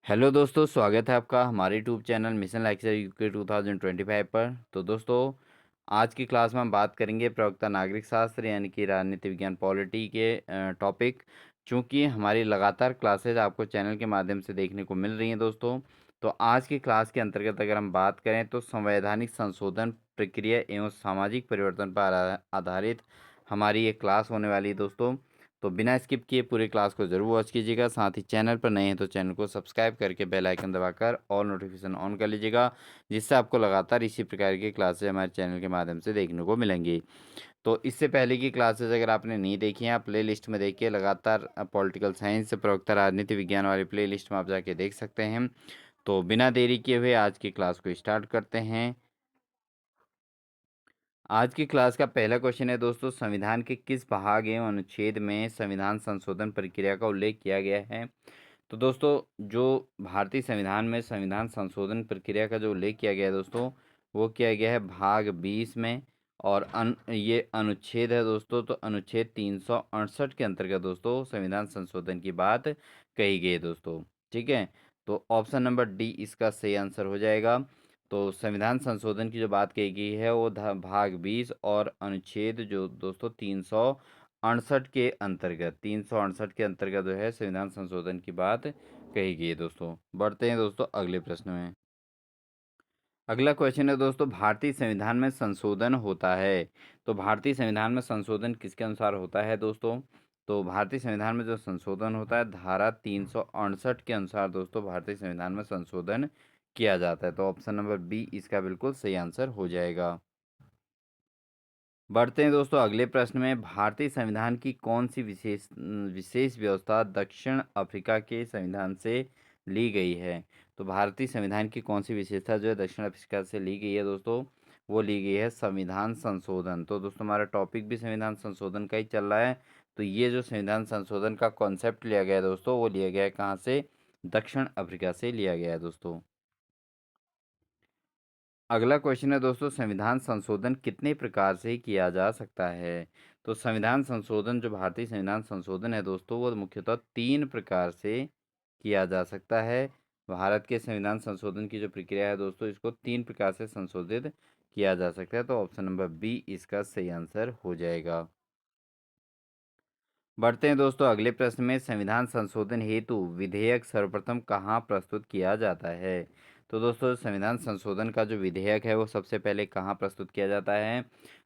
Hello दोस्तों, स्वागत है आपका हमारे YouTube channel mission like UK 2025 पर। तो दोस्तों, आज की क्लास में हम बात करेंगे प्रवक्ता नागरिक शास्त्र यानी कि राजनीति विज्ञान पॉलिटी के टॉपिक। चूँकि हमारी लगातार क्लासेज आपको चैनल के माध्यम से देखने को मिल रही हैं दोस्तों, तो आज की क्लास के अंतर्गत अगर हम बात करें तो संवैधानिक संशोधन प्रक्रिया एवं सामाजिक परिवर्तन पर आधारित हमारी ये क्लास होने वाली है दोस्तों। तो बिना स्किप किए पूरी क्लास को ज़रूर वॉच कीजिएगा। साथ ही चैनल पर नए हैं तो चैनल को सब्सक्राइब करके बेल आइकन दबाकर ऑल नोटिफिकेशन ऑन कर लीजिएगा, जिससे आपको लगातार इसी प्रकार की क्लासेज हमारे चैनल के माध्यम से देखने को मिलेंगी। तो इससे पहले की क्लासेज अगर आपने नहीं देखी हैं, आप प्ले लिस्ट में देखिए, लगातार पॉलिटिकल साइंस प्रवक्ता राजनीति विज्ञान वाली प्ले लिस्ट में आप जाके देख सकते हैं। तो बिना देरी किए हुए आज की क्लास को स्टार्ट करते हैं। आज की क्लास का पहला क्वेश्चन है दोस्तों, संविधान के किस भाग एवं अनुच्छेद में संविधान संशोधन प्रक्रिया का उल्लेख किया गया है। तो दोस्तों, जो भारतीय संविधान में संविधान संशोधन प्रक्रिया का जो उल्लेख किया गया है दोस्तों, वो किया गया है भाग 20 में। और ये अनुच्छेद है दोस्तों, तो अनुच्छेद 368 के अंतर्गत दोस्तों संविधान संशोधन की बात कही गई है दोस्तों। ठीक है, तो ऑप्शन नंबर डी इसका सही आंसर हो जाएगा। तो संविधान संशोधन की जो बात कही गई है वो भाग 20 और अनुच्छेद जो दोस्तों 368 के अंतर्गत जो है संविधान संशोधन की बात कही गई है दोस्तों। बढ़ते हैं दोस्तों अगले प्रश्न में। अगला क्वेश्चन है दोस्तों, भारतीय संविधान में संशोधन होता है। तो भारतीय संविधान में संशोधन किसके अनुसार होता है दोस्तों। तो भारतीय संविधान में जो संशोधन होता है धारा 368 के अनुसार दोस्तों भारतीय संविधान में संशोधन किया जाता है। तो ऑप्शन नंबर बी इसका बिल्कुल सही आंसर हो जाएगा। बढ़ते हैं दोस्तों अगले प्रश्न में। भारतीय संविधान की कौन सी विशेष व्यवस्था दक्षिण अफ्रीका के संविधान से ली गई है। तो भारतीय संविधान की कौन सी विशेषता जो है दक्षिण अफ्रीका से ली गई है दोस्तों, वो ली गई है संविधान संशोधन। तो दोस्तों हमारा टॉपिक भी संविधान संशोधन का ही चल रहा है। तो ये जो संविधान संशोधन का कॉन्सेप्ट लिया गया है दोस्तों, वो लिया गया है कहाँ से, दक्षिण अफ्रीका से लिया गया है दोस्तों। अगला क्वेश्चन है दोस्तों, संविधान संशोधन कितने प्रकार से किया जा सकता है। तो संविधान संशोधन जो भारतीय संविधान संशोधन है दोस्तों, वो मुख्यतः 3 प्रकार से किया जा सकता है। भारत के संविधान संशोधन की जो प्रक्रिया है दोस्तों, इसको 3 प्रकार से संशोधित किया जा सकता है। तो ऑप्शन नंबर बी इसका सही आंसर हो जाएगा। बढ़ते हैं दोस्तों अगले प्रश्न में। संविधान संशोधन हेतु विधेयक सर्वप्रथम कहाँ प्रस्तुत किया जाता है। तो दोस्तों संविधान संशोधन का जो विधेयक है वो सबसे पहले कहाँ प्रस्तुत किया जाता है।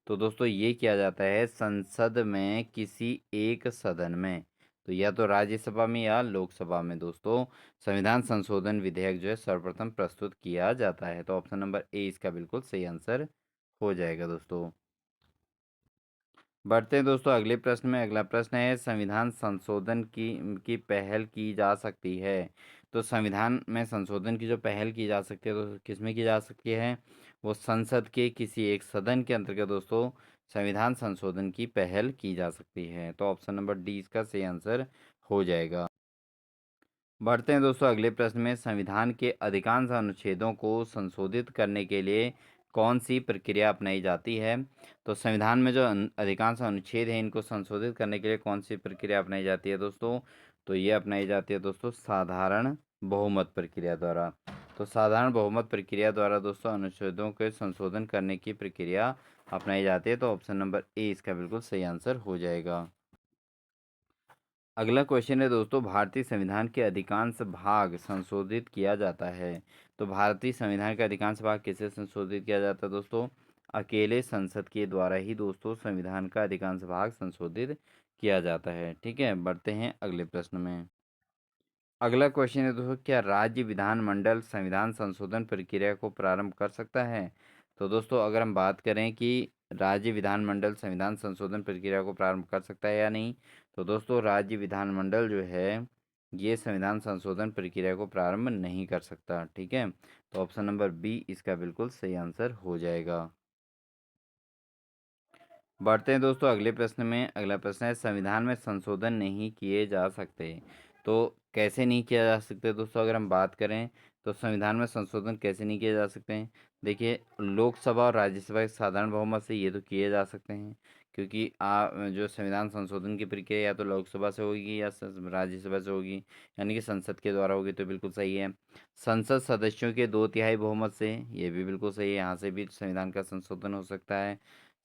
तो दोस्तों ये किया जाता है संसद में किसी एक सदन में। तो या तो राज्यसभा में या लोकसभा में दोस्तों संविधान संशोधन विधेयक जो है सर्वप्रथम प्रस्तुत किया जाता है। तो ऑप्शन नंबर ए इसका बिल्कुल सही आंसर हो जाएगा दोस्तों। बढ़ते हैं दोस्तों अगले प्रश्न में। अगला प्रश्न है, संविधान संशोधन की पहल की जा सकती है। तो संविधान में संशोधन की जो पहल की जा सकती है तो किसमें की जा सकती है, वो संसद के किसी एक सदन के अंतर्गत दोस्तों संविधान संशोधन की पहल की जा सकती है। तो ऑप्शन नंबर डी इसका सही आंसर हो जाएगा। बढ़ते हैं दोस्तों अगले प्रश्न में। संविधान के अधिकांश अनुच्छेदों को संशोधित करने के लिए कौन सी प्रक्रिया अपनाई जाती है। तो संविधान में जो अधिकांश अनुच्छेद हैं इनको संशोधित करने के लिए कौन सी प्रक्रिया अपनाई जाती है दोस्तों। तो ये अपनाई जाती है दोस्तों साधारण बहुमत प्रक्रिया द्वारा। तो साधारण बहुमत प्रक्रिया द्वारा दोस्तों अनुच्छेदों के संशोधन करने की प्रक्रिया अपनाई जाती है। तो ऑप्शन नंबर ए इसका बिल्कुल सही आंसर हो जाएगा। अगला क्वेश्चन है दोस्तों, भारतीय संविधान के अधिकांश भाग संशोधित किया जाता है। तो भारतीय संविधान का अधिकांश भाग किससे संशोधित किया जाता है दोस्तों, अकेले संसद के द्वारा ही दोस्तों संविधान का अधिकांश भाग संशोधित किया जाता है। ठीक है, बढ़ते हैं अगले प्रश्न में। अगला क्वेश्चन है दोस्तों, क्या राज्य विधानमंडल संविधान संशोधन प्रक्रिया को प्रारंभ कर सकता है। तो दोस्तों अगर हम बात करें कि राज्य विधानमंडल संविधान संशोधन प्रक्रिया को प्रारंभ कर सकता है या नहीं, तो दोस्तों राज्य विधानमंडल जो है ये संविधान संशोधन प्रक्रिया को प्रारंभ नहीं कर सकता। ठीक है, तो ऑप्शन नंबर बी इसका बिल्कुल सही आंसर हो जाएगा। बढ़ते हैं दोस्तों अगले प्रश्न में। अगला प्रश्न है, संविधान में संशोधन नहीं किए जा सकते। तो कैसे नहीं किया जा सकते दोस्तों, अगर हम बात करें तो संविधान में संशोधन कैसे नहीं किए जा सकते हैं। देखिए, लोकसभा और राज्यसभा के साधारण बहुमत से ये तो किए जा सकते हैं, क्योंकि जो संविधान संशोधन की प्रक्रिया या तो लोकसभा से होगी या राज्यसभा से होगी, यानी कि संसद के द्वारा होगी, तो बिल्कुल सही है। संसद सदस्यों के 2/3 बहुमत से, ये भी बिल्कुल सही है, यहाँ से भी संविधान का संशोधन हो सकता है।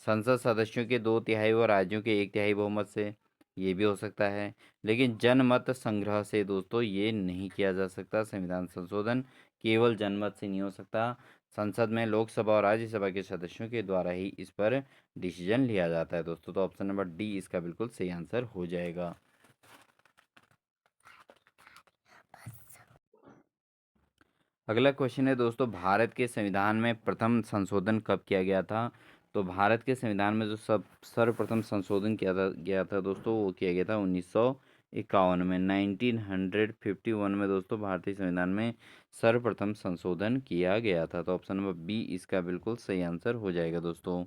संसद सदस्यों के 2/3 व राज्यों के 1/3 बहुमत से, ये भी हो सकता है। लेकिन जनमत संग्रह से दोस्तों ये नहीं किया जा सकता संविधान संशोधन, केवल जनमत से नहीं हो सकता। संसद में लोकसभा और राज्यसभा के सदस्यों के द्वारा ही इस पर डिसीजन लिया जाता है दोस्तों। तो ऑप्शन नंबर डी इसका बिल्कुल सही आंसर हो जाएगा। अगला क्वेश्चन है दोस्तों, भारत के संविधान में प्रथम संशोधन कब किया गया था? तो भारत के संविधान में जो सर्वप्रथम संशोधन किया गया था दोस्तों, वो किया गया था 1951 में, 1951 में दोस्तों भारतीय संविधान में सर्वप्रथम संशोधन किया गया था। तो ऑप्शन नंबर बी इसका बिल्कुल सही आंसर हो जाएगा दोस्तों।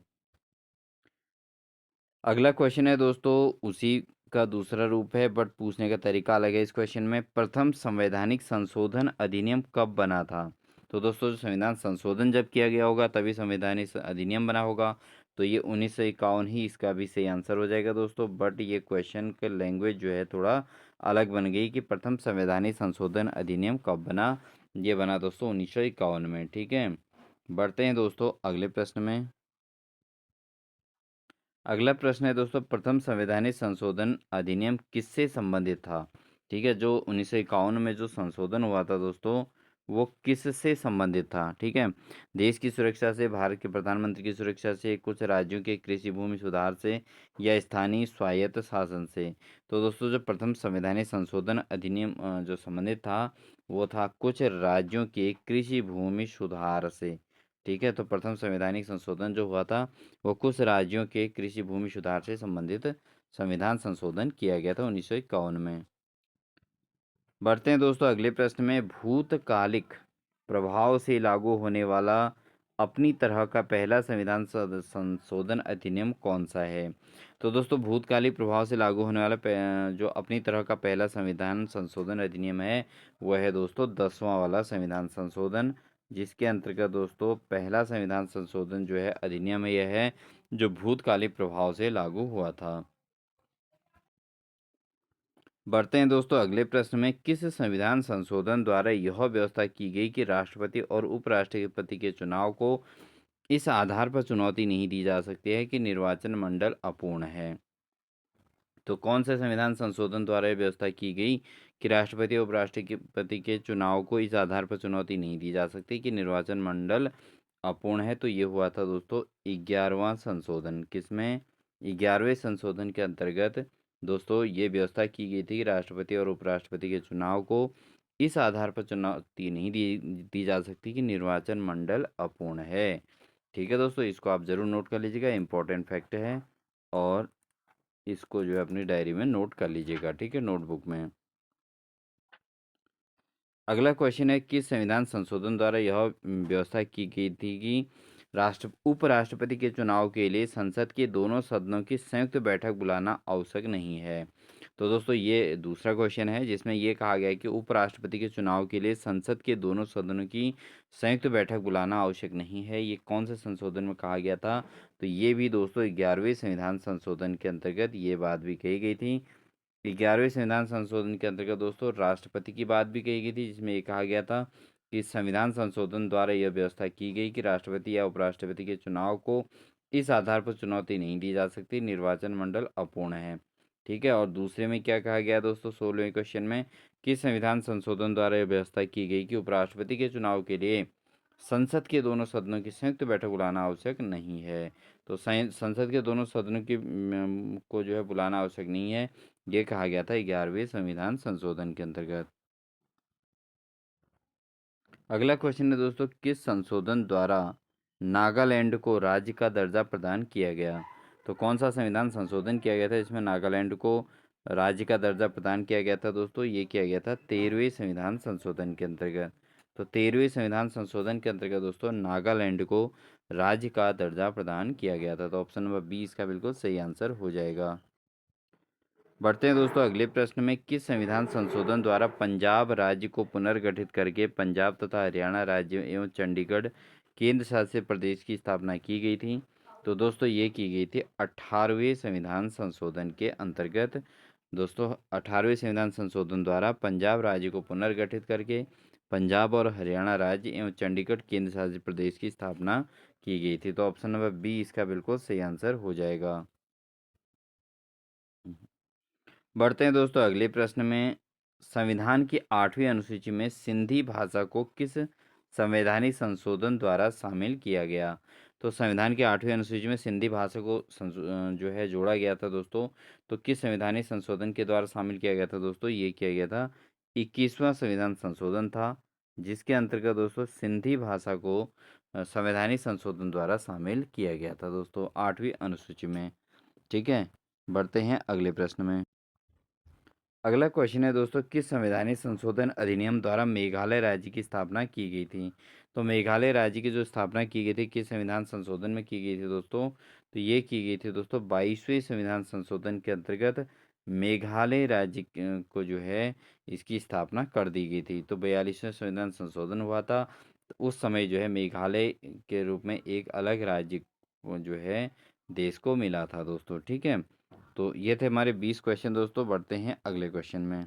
अगला क्वेश्चन है दोस्तों, उसी का दूसरा रूप है बट पूछने का तरीका अलग है। इस क्वेश्चन में प्रथम संवैधानिक संशोधन अधिनियम कब बना था? तो दोस्तों जो संविधान संशोधन जब किया गया होगा तभी संवैधानिक अधिनियम बना होगा, तो ये 1951 ही इसका भी सही आंसर हो जाएगा दोस्तों। बट ये क्वेश्चन का लैंग्वेज जो है थोड़ा अलग बन गई कि प्रथम संवैधानिक संशोधन अधिनियम कब बना। ये बना दोस्तों 1951 में। ठीक है, बढ़ते हैं दोस्तों अगले प्रश्न में। अगला प्रश्न है दोस्तों, प्रथम संवैधानिक संशोधन अधिनियम किससे संबंधित था? ठीक है, जो 1951 में जो संशोधन हुआ था दोस्तों, वो किससे संबंधित था? ठीक है, देश की सुरक्षा से, भारत के प्रधानमंत्री की सुरक्षा से, कुछ राज्यों के कृषि भूमि सुधार से, या स्थानीय स्वायत्त शासन से। तो दोस्तों जो प्रथम संवैधानिक संशोधन अधिनियम जो संबंधित था, वो था कुछ राज्यों के कृषि भूमि सुधार से। ठीक है, तो प्रथम संवैधानिक संशोधन जो हुआ था, वो कुछ राज्यों के कृषि भूमि सुधार से संबंधित संविधान संशोधन किया गया था 1951 में। बढ़ते हैं दोस्तों अगले प्रश्न में, भूतकालिक प्रभाव से लागू होने वाला अपनी तरह का पहला संविधान संशोधन अधिनियम कौन सा है? तो दोस्तों भूतकालिक प्रभाव से लागू होने वाला जो अपनी तरह का पहला संविधान संशोधन अधिनियम है, वह है दोस्तों 10वां वाला संविधान संशोधन, जिसके अंतर्गत दोस्तों पहला संविधान संशोधन जो है अधिनियम यह है जो भूतकालिक प्रभाव से लागू हुआ था। बढ़ते हैं दोस्तों अगले प्रश्न में, किस संविधान संशोधन द्वारा यह व्यवस्था की गई कि राष्ट्रपति और उपराष्ट्रपति के चुनाव को इस आधार पर चुनौती नहीं दी जा सकती है कि निर्वाचन मंडल अपूर्ण है? तो कौन से संविधान संशोधन द्वारा यह व्यवस्था की गई कि राष्ट्रपति और उपराष्ट्रपति के चुनाव को इस आधार पर चुनौती नहीं दी जा सकती कि निर्वाचन मंडल अपूर्ण है? तो ये हुआ था दोस्तों 11वां संशोधन। किसमें? 11वें संशोधन के अंतर्गत दोस्तों ये व्यवस्था की गई थी कि राष्ट्रपति और उपराष्ट्रपति के चुनाव को इस आधार पर चुनौती नहीं दी जा सकती कि निर्वाचन मंडल अपूर्ण है। ठीक है दोस्तों, इसको आप ज़रूर नोट कर लीजिएगा, इंपॉर्टेंट फैक्ट है, और इसको जो है अपनी डायरी में नोट कर लीजिएगा। ठीक है, नोटबुक में। अगला क्वेश्चन है, किस संविधान संशोधन द्वारा यह व्यवस्था की गई थी कि उपराष्ट्रपति के चुनाव के लिए संसद के दोनों सदनों की संयुक्त बैठक बुलाना आवश्यक नहीं है? तो दोस्तों ये दूसरा क्वेश्चन है जिसमें ये कहा गया है कि उपराष्ट्रपति के चुनाव के लिए संसद के दोनों सदनों की संयुक्त बैठक बुलाना आवश्यक नहीं है। ये कौन से संशोधन में कहा गया था? तो ये भी दोस्तों 11वें संविधान संशोधन के अंतर्गत ये बात भी कही गई थी। 11वें संविधान संशोधन के अंतर्गत दोस्तों राष्ट्रपति की बात भी कही गई थी, जिसमें ये कहा गया था कि संविधान संशोधन द्वारा यह व्यवस्था की गई कि राष्ट्रपति या उपराष्ट्रपति के चुनाव को इस आधार पर चुनौती नहीं दी जा सकती, निर्वाचन मंडल अपूर्ण है। ठीक है, और दूसरे में क्या कहा गया दोस्तों 16वें क्वेश्चन में, कि संविधान संशोधन द्वारा यह व्यवस्था की गई कि उपराष्ट्रपति के चुनाव के लिए संसद के दोनों सदनों की संयुक्त बैठक बुलाना आवश्यक नहीं है। तो संसद के दोनों सदनों की को जो है बुलाना आवश्यक नहीं है, ये कहा गया था 11वें संविधान संशोधन के अंतर्गत। अगला क्वेश्चन है दोस्तों, किस संशोधन द्वारा नागालैंड को राज्य का दर्जा प्रदान किया गया? तो कौन सा संविधान संशोधन किया गया था इसमें नागालैंड को राज्य का दर्जा प्रदान किया गया था दोस्तों? ये किया गया था 13वें संविधान संशोधन के अंतर्गत। तो 13वें संविधान संशोधन के अंतर्गत दोस्तों नागालैंड को राज्य का दर्जा प्रदान किया गया था। तो ऑप्शन नंबर बी इसका बिल्कुल सही आंसर हो जाएगा। बढ़ते हैं दोस्तों अगले प्रश्न में, किस संविधान संशोधन द्वारा पंजाब राज्य को पुनर्गठित करके पंजाब तथा हरियाणा राज्य एवं चंडीगढ़ केंद्र शासित प्रदेश की स्थापना की गई थी? तो दोस्तों ये की गई थी 18वें संविधान संशोधन के अंतर्गत। दोस्तों 18वें संविधान संशोधन द्वारा पंजाब राज्य को पुनर्गठित करके पंजाब और हरियाणा राज्य एवं चंडीगढ़ केंद्र शासित प्रदेश की स्थापना की गई थी। तो ऑप्शन नंबर बी इसका बिल्कुल सही आंसर हो जाएगा। बढ़ते हैं दोस्तों अगले प्रश्न में। संविधान की 8वीं अनुसूची में सिंधी भाषा को किस संवैधानिक संशोधन द्वारा शामिल किया गया? तो संविधान की 8वीं अनुसूची में सिंधी भाषा को जो है जोड़ा गया था दोस्तों। तो किस संवैधानिक संशोधन के द्वारा शामिल किया गया था दोस्तों? ये किया गया था 21वां संविधान संशोधन था, जिसके अंतर्गत दोस्तों सिंधी भाषा को संवैधानिक संशोधन द्वारा शामिल किया गया था दोस्तों 8वीं अनुसूची में। ठीक है, बढ़ते हैं अगले प्रश्न में। अगला क्वेश्चन है दोस्तों, किस संवैधानिक संशोधन अधिनियम द्वारा मेघालय राज्य की स्थापना की गई थी? तो मेघालय राज्य की जो स्थापना की गई थी किस संविधान संशोधन में की गई थी दोस्तों? तो ये की गई थी दोस्तों 22वें संविधान संशोधन के अंतर्गत मेघालय राज्य को जो है इसकी स्थापना कर दी गई थी। तो 42वें संविधान संशोधन हुआ था, तो उस समय जो है मेघालय के रूप में एक अलग राज्य जो है देश को मिला था दोस्तों। ठीक है, तो ये थे हमारे 20 क्वेश्चन दोस्तों। बढ़ते हैं अगले क्वेश्चन में।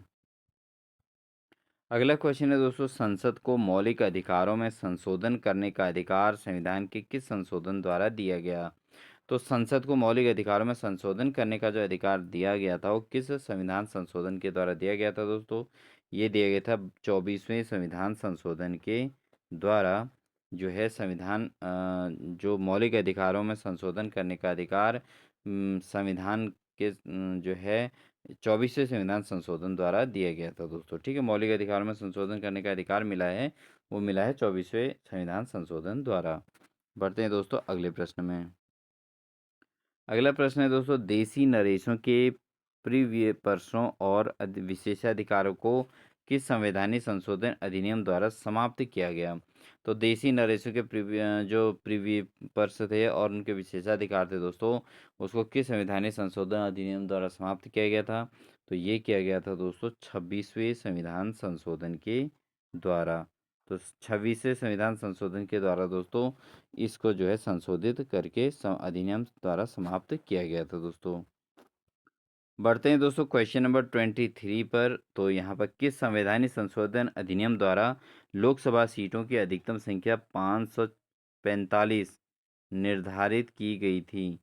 अगला क्वेश्चन है दोस्तों, संसद को मौलिक अधिकारों में संशोधन करने का अधिकार संविधान के किस संशोधन द्वारा दिया गया? तो संसद को मौलिक अधिकारों में संशोधन करने का जो अधिकार दिया गया था वो किस संविधान संशोधन के द्वारा दिया गया था दोस्तों? ये दिया गया था 24वें संविधान संशोधन के द्वारा। जो है संविधान जो मौलिक अधिकारों में संशोधन करने का अधिकार संविधान के जो है 24वें संविधान संशोधन द्वारा दिया गया था दोस्तों। ठीक है, मौलिक अधिकारों में संशोधन करने का अधिकार मिला है, वो मिला है 24वें संविधान संशोधन द्वारा। बढ़ते हैं दोस्तों अगले प्रश्न में। अगला प्रश्न है दोस्तों, देसी नरेशों के प्रिव्यपर्सों और विशेषाधिकारों को किस संवैधानिक संशोधन अधिनियम द्वारा समाप्त किया गया? तो देसी नरेशों के जो प्रिव्यपर्स थे और उनके विशेषाधिकार थे दोस्तों, उसको किस संवैधानिक संशोधन अधिनियम द्वारा समाप्त किया गया था? तो ये किया गया था दोस्तों 26वें संविधान संशोधन के द्वारा। तो 26वें संविधान संशोधन के द्वारा दोस्तों इसको जो है संशोधित करके अधिनियम द्वारा समाप्त किया गया था दोस्तों। बढ़ते हैं दोस्तों क्वेश्चन नंबर 23 पर। तो यहाँ पर किस संवैधानिक संशोधन अधिनियम द्वारा लोकसभा सीटों की अधिकतम संख्या 545 निर्धारित की गई थी?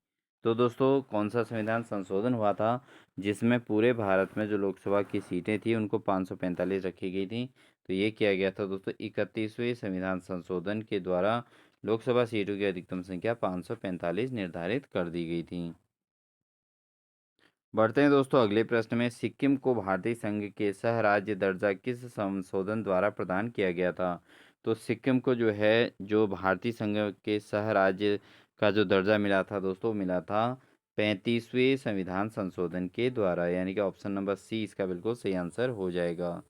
तो दोस्तों कौन सा संविधान संशोधन हुआ था जिसमें पूरे भारत में जो लोकसभा की सीटें थी उनको 545 रखी गई थी? तो ये किया गया था दोस्तों 31वें संविधान संशोधन के द्वारा लोकसभा सीटों की अधिकतम संख्या 545 निर्धारित कर दी गई थी। बढ़ते हैं दोस्तों अगले प्रश्न में। सिक्किम को भारतीय संघ के सह राज्य दर्जा किस संशोधन द्वारा प्रदान किया गया था? तो सिक्किम को जो है जो भारतीय संघ के सह राज्य का जो दर्जा मिला था दोस्तों, मिला था 35वें संविधान संशोधन के द्वारा, यानी कि ऑप्शन नंबर सी इसका बिल्कुल सही आंसर हो जाएगा।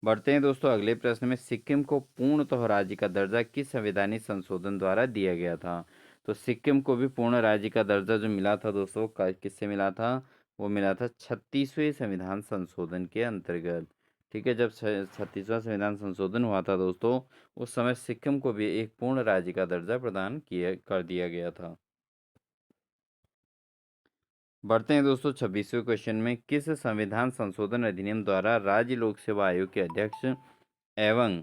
बढ़ते हैं दोस्तों अगले प्रश्न में। सिक्किम को पूर्णतः राज्य का दर्जा किस संवैधानिक संशोधन द्वारा दिया गया था? तो सिक्किम को भी पूर्ण राज्य का दर्जा जो मिला था दोस्तों किससे मिला था? वो मिला था 36वें संविधान संशोधन के अंतर्गत। ठीक है, जब 36वां संविधान संशोधन हुआ था दोस्तों, उस समय सिक्किम को भी एक पूर्ण राज्य का दर्जा प्रदान किया कर दिया गया था। बढ़ते हैं दोस्तों 26वें क्वेश्चन में। किस संविधान संशोधन अधिनियम द्वारा राज्य लोक सेवा आयोग के अध्यक्ष एवं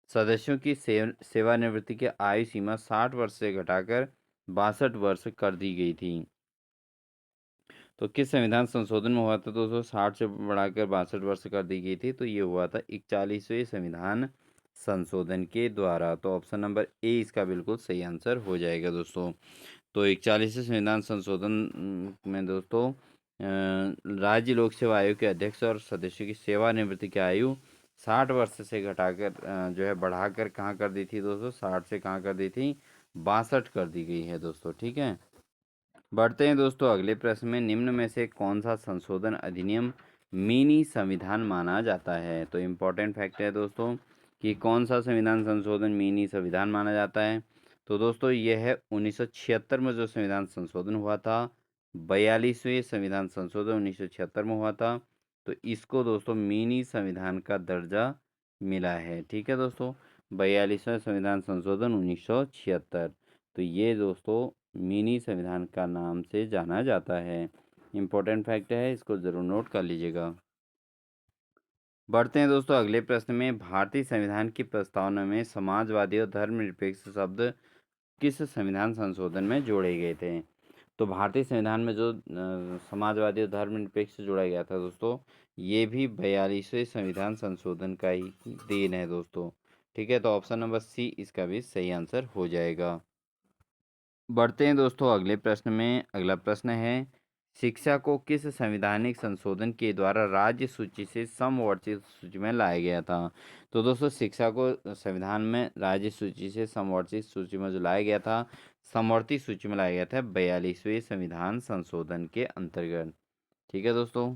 सदस्यों की सेवानिवृत्ति की आयु सीमा 60 वर्ष से घटाकर 62 वर्ष कर दी गई थी? तो किस संविधान संशोधन में हुआ था दोस्तों 60 से बढ़ाकर 62 वर्ष कर दी गई थी? तो ये हुआ था 41वें संविधान संशोधन के द्वारा। तो ऑप्शन नंबर ए इसका बिल्कुल सही आंसर हो जाएगा दोस्तों। तो 41वें संविधान संशोधन में दोस्तों राज्य लोक सेवा आयोग के अध्यक्ष और सदस्यों की सेवानिवृत्ति की आयु 60 वर्ष से घटाकर जो है बढ़ाकर कहाँ कर दी थी दोस्तों? 60 से कहाँ कर दी थी? 62 कर दी गई है दोस्तों। ठीक है, बढ़ते हैं दोस्तों अगले प्रश्न में। निम्न में से कौन सा संशोधन अधिनियम मिनी संविधान माना जाता है? तो इम्पोर्टेंट फैक्ट है दोस्तों कि कौन सा संविधान संशोधन मिनी संविधान माना जाता है। तो दोस्तों यह है 1976 में जो संविधान संशोधन हुआ था, 42वें संविधान संशोधन 1976 में हुआ था। तो इसको दोस्तों मिनी संविधान का दर्जा मिला है। ठीक है दोस्तों, 42वां संविधान संशोधन 1976। तो ये दोस्तों मिनी संविधान का नाम से जाना जाता है। इम्पोर्टेंट फैक्ट है, इसको ज़रूर नोट कर लीजिएगा। बढ़ते हैं दोस्तों अगले प्रश्न में। भारतीय संविधान की प्रस्तावना में समाजवादी और धर्मनिरपेक्ष शब्द किस संविधान संशोधन में जोड़े गए थे? तो भारतीय संविधान में जो समाजवादी और धर्मनिरपेक्ष जोड़ा गया था दोस्तों, ये भी 42वें संविधान संशोधन का ही देन है दोस्तों। ठीक है, तो ऑप्शन नंबर सी इसका भी सही आंसर हो जाएगा। बढ़ते हैं दोस्तों अगले प्रश्न में। अगला प्रश्न है, शिक्षा को किस संवैधानिक संशोधन के द्वारा राज्य सूची से समवर्ती सूची में लाया गया था? तो दोस्तों शिक्षा को संविधान में राज्य सूची से समवर्ती सूची में जो लाया गया था, समवर्ती सूची में लाया गया था 42वें संविधान संशोधन के अंतर्गत। ठीक है दोस्तों।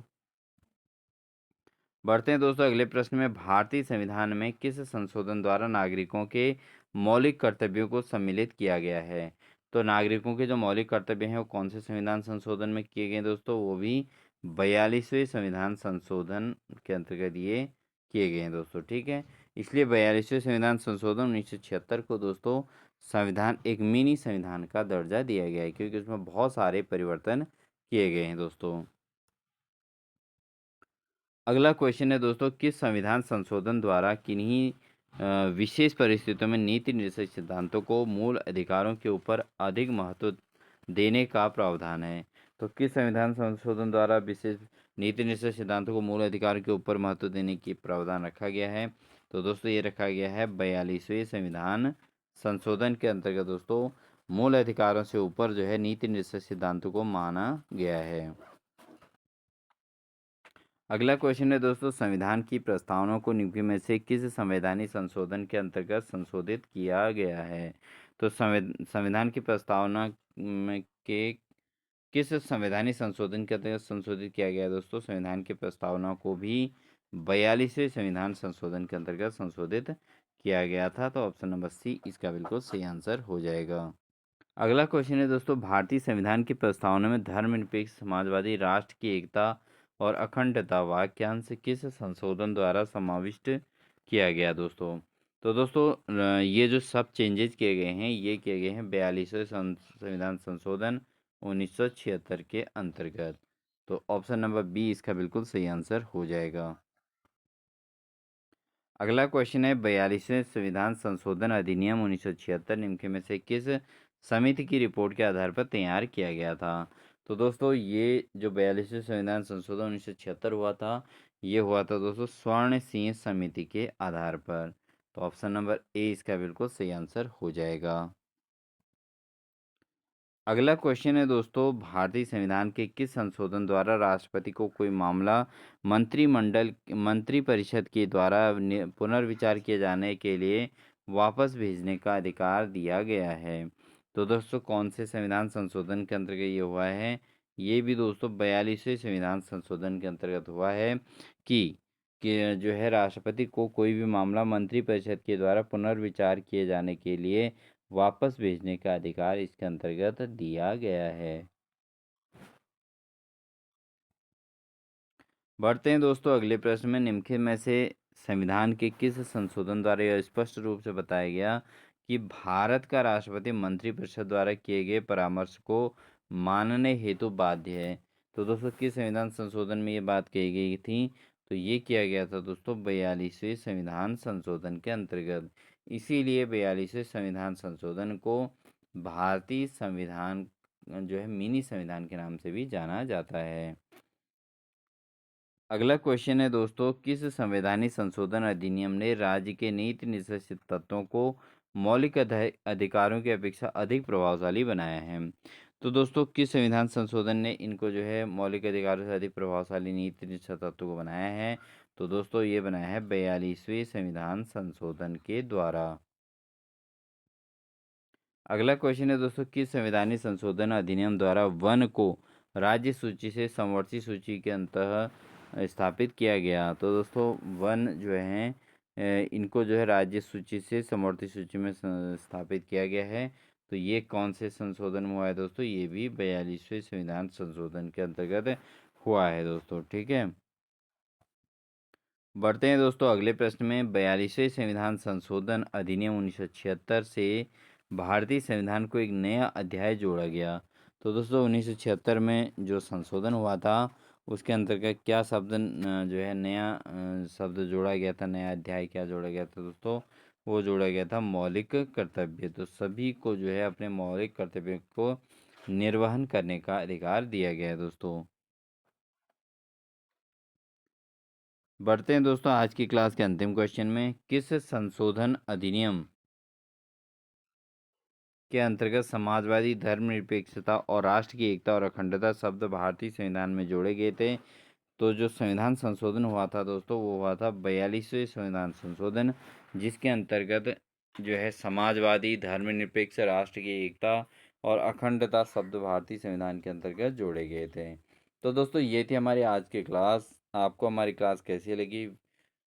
बढ़ते हैं दोस्तों अगले प्रश्न में। भारतीय संविधान में किस संशोधन द्वारा नागरिकों के मौलिक कर्तव्यों को सम्मिलित किया गया है? तो नागरिकों के जो मौलिक कर्तव्य हैं वो कौन से संविधान संशोधन में किए गए दोस्तों? वो भी 42वें संविधान संशोधन के अंतर्गत ये किए गए हैं दोस्तों। ठीक है, इसलिए 42वें संविधान संशोधन 1976 को दोस्तों संविधान एक मिनी संविधान का दर्जा दिया गया है, क्योंकि उसमें बहुत सारे परिवर्तन किए गए हैं दोस्तों। अगला क्वेश्चन है दोस्तों, किस संविधान संशोधन द्वारा किन्हीं विशेष परिस्थितियों में नीति निर्देशक सिद्धांतों को मूल अधिकारों के ऊपर अधिक महत्व देने का प्रावधान है? तो किस संविधान संशोधन द्वारा विशेष नीति निर्देशक सिद्धांतों को मूल अधिकार के ऊपर महत्व देने की प्रावधान रखा गया है? तो दोस्तों ये रखा गया है 42वें संविधान संशोधन के अंतर्गत दोस्तों मूल अधिकारों से ऊपर जो है नीति निर्देशक सिद्धांतों को माना गया है। अगला क्वेश्चन है दोस्तों, संविधान की प्रस्तावना को निम्न में से किस संवैधानिक संशोधन के अंतर्गत संशोधित किया गया है? तो संविधान की प्रस्तावना में के किस संवैधानिक संशोधन के अंतर्गत संशोधित किया गया है दोस्तों? संविधान की प्रस्तावना को भी 42वें संविधान संशोधन के अंतर्गत संशोधित किया गया था। तो ऑप्शन नंबर सी इसका बिल्कुल सही आंसर हो जाएगा। अगला क्वेश्चन है दोस्तों, भारतीय संविधान की प्रस्तावना में धर्मनिरपेक्ष समाजवादी राष्ट्र की एकता और अखंडता वाक्यांश किस संशोधन द्वारा समाविष्ट किया गया दोस्तों? तो दोस्तों ये जो सब चेंजेस किए गए हैं ये किए गए हैं 42वें संविधान संशोधन 1976 के अंतर्गत। तो ऑप्शन नंबर बी इसका बिल्कुल सही आंसर हो जाएगा। अगला क्वेश्चन है, 42वें संविधान संशोधन अधिनियम 1976 निम्न में से किस समिति की रिपोर्ट के आधार पर तैयार किया गया था? तो दोस्तों ये जो 42वें संविधान संशोधन 1976 हुआ था, ये हुआ था दोस्तों स्वर्ण सिंह समिति के आधार पर। तो ऑप्शन नंबर ए इसका बिल्कुल सही आंसर हो जाएगा। अगला क्वेश्चन है दोस्तों, भारतीय संविधान के किस संशोधन द्वारा राष्ट्रपति को कोई मामला मंत्रिमंडल मंत्रिपरिषद के द्वारा पुनर्विचार किए जाने के लिए वापस भेजने का अधिकार दिया गया है? तो दोस्तों कौन से संविधान संशोधन के अंतर्गत ये हुआ है? ये भी दोस्तों 42वें संविधान संशोधन के अंतर्गत हुआ है कि जो है राष्ट्रपति को कोई भी मामला मंत्रिपरिषद के द्वारा पुनर्विचार किए जाने के लिए वापस भेजने का अधिकार इसके अंतर्गत दिया गया है। बढ़ते हैं दोस्तों अगले प्रश्न में। निम्नलिखित में से संविधान के किस संशोधन द्वारा यह स्पष्ट रूप से बताया गया कि भारत का राष्ट्रपति मंत्रिपरिषद द्वारा किए गए परामर्श को मानने हेतु बाध्य है? तो दोस्तों किस संविधान संशोधन में ये बात कही गई थी? तो ये किया गया था दोस्तों 42वें संविधान संशोधन के अंतर्गत। इसीलिए 42वें संविधान संशोधन को भारतीय संविधान जो है मिनी संविधान के नाम से भी जाना जाता है। अगला क्वेश्चन है दोस्तों, किस संवैधानिक संशोधन अधिनियम ने राज्य के नीति निश्चित तत्वों को मौलिक अधिकारों की अपेक्षा अधिक प्रभावशाली बनाया है? तो दोस्तों किस संविधान संशोधन ने इनको जो है मौलिक अधिकारों से अधिक प्रभावशाली नीति निश्चित तत्वों को बनाया है? तो दोस्तों ये बनाया है 42वें संविधान संशोधन के द्वारा। अगला क्वेश्चन है दोस्तों, किस संवैधानिक संशोधन अधिनियम द्वारा वन को राज्य सूची से समवर्ती सूची के अंतः स्थापित किया गया? तो दोस्तों वन जो हैं इनको जो है राज्य सूची से समवर्ती सूची में स्थापित किया गया है। तो ये कौन से संशोधन में हुआ है दोस्तों? ये भी 42वें संविधान संशोधन के अंतर्गत हुआ है दोस्तों। ठीक है, बढ़ते हैं दोस्तों अगले प्रश्न में। 42वें संविधान संशोधन अधिनियम 1976 से भारतीय संविधान को एक नया अध्याय जोड़ा गया। तो दोस्तों 1976 में जो संशोधन हुआ था, उसके अंतर्गत क्या शब्द जो है नया शब्द जोड़ा गया था, नया अध्याय क्या जोड़ा गया था दोस्तों? वो जोड़ा गया था मौलिक कर्तव्य। तो सभी को जो है अपने मौलिक कर्तव्य को निर्वहन करने का अधिकार दिया गया है दोस्तों। बढ़ते हैं दोस्तों आज की क्लास के अंतिम क्वेश्चन में। किस संशोधन अधिनियम के अंतर्गत समाजवादी, धर्मनिरपेक्षता और राष्ट्र की एकता और अखंडता शब्द भारतीय संविधान में जोड़े गए थे? तो जो संविधान संशोधन हुआ था दोस्तों, वो हुआ था 42वें संविधान संशोधन, जिसके अंतर्गत जो है समाजवादी, धर्मनिरपेक्ष, राष्ट्र की एकता और अखंडता शब्द भारतीय संविधान के अंतर्गत जोड़े गए थे। तो दोस्तों ये थी हमारी आज की क्लास। आपको हमारी क्लास कैसी लगी,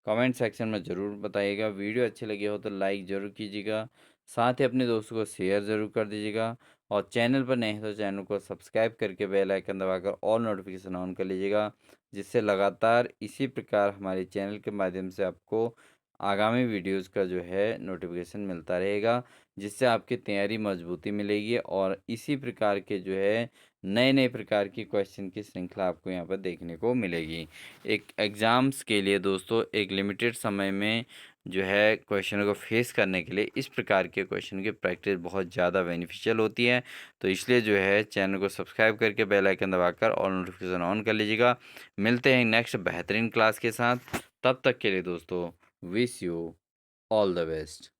कमेंट सेक्शन में ज़रूर बताइएगा। वीडियो अच्छी लगी हो तो लाइक ज़रूर कीजिएगा, साथ ही अपने दोस्तों को शेयर ज़रूर कर दीजिएगा, और चैनल पर नए हैं तो चैनल को सब्सक्राइब करके बेल आइकन दबाकर ऑल नोटिफिकेशन ऑन कर लीजिएगा, जिससे लगातार इसी प्रकार हमारे चैनल के माध्यम से आपको आगामी वीडियोस का जो है नोटिफिकेशन मिलता रहेगा, जिससे आपकी तैयारी मजबूती मिलेगी और इसी प्रकार के जो है नए नए प्रकार की क्वेश्चन की श्रृंखला आपको यहाँ पर देखने को मिलेगी। एक एग्ज़ाम्स के लिए दोस्तों एक लिमिटेड समय में जो है क्वेश्चनों को फेस करने के लिए इस प्रकार के क्वेश्चन की प्रैक्टिस बहुत ज़्यादा बेनिफिशियल होती है। तो इसलिए जो है चैनल को सब्सक्राइब करके बेल आइकन दबाकर ऑल नोटिफिकेशन ऑन कर लीजिएगा। मिलते हैं नेक्स्ट बेहतरीन क्लास के साथ। तब तक के लिए दोस्तों wish you all the best.